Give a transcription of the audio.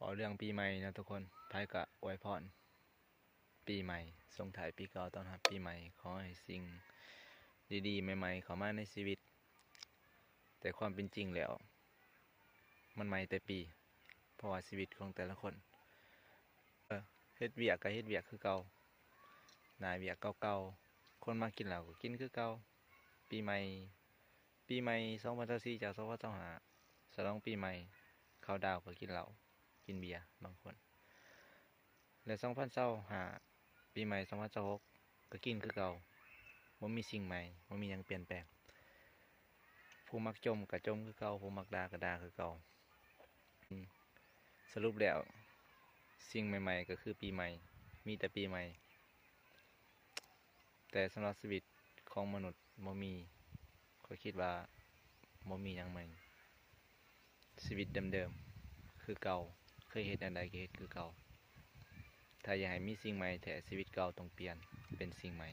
อเรื่องปีใหม่นะทุกคนไพ่กะอวยพรปีใหม่ส่งท้ายปีเก่าต้อนรับปีใหม่ขอให้สิ่งดีๆใหม่ๆเข้ามาในชีวิตแต่ความเป็นจริงแล้วมันใหม่แต่ปีเพราะว่าชีวิตของแต่ละคนเฮ็ดเวียกก็เฮ็ดเวียกคือเก่านายเวียกเก่าๆคนมากินเหล้าก็กินคือเก่าปีใหม่2024จาก2025ฉลองปีใหม่เข้าดาวก็กินเหล้ากินเบียร์บางคนและ2025ปีใหม่2026ก็กินคือเก่าบ่มีสิ่งใหม่บ่มีหยังเปลี่ยนแปลงผู้มักจมก็จมคือเก่าผู้มักด่าก็ด่าคือเก่าสรุปแล้วสิ่งใหม่ๆก็คือปีใหม่มีแต่ปีใหม่แต่สำหรับชีวิตของมนุษย์บ่มีข้อยคิดว่าบ่มีหยังใหม่ชีวิตเดิมๆคือเก่าเคยเฮ็ดอันใดก็เฮ็ดคือเก่าถ้าอยากให้มีสิ่งใหม่แท้ชีวิตเก่าต้องเปลี่ยนเป็นสิ่งใหม่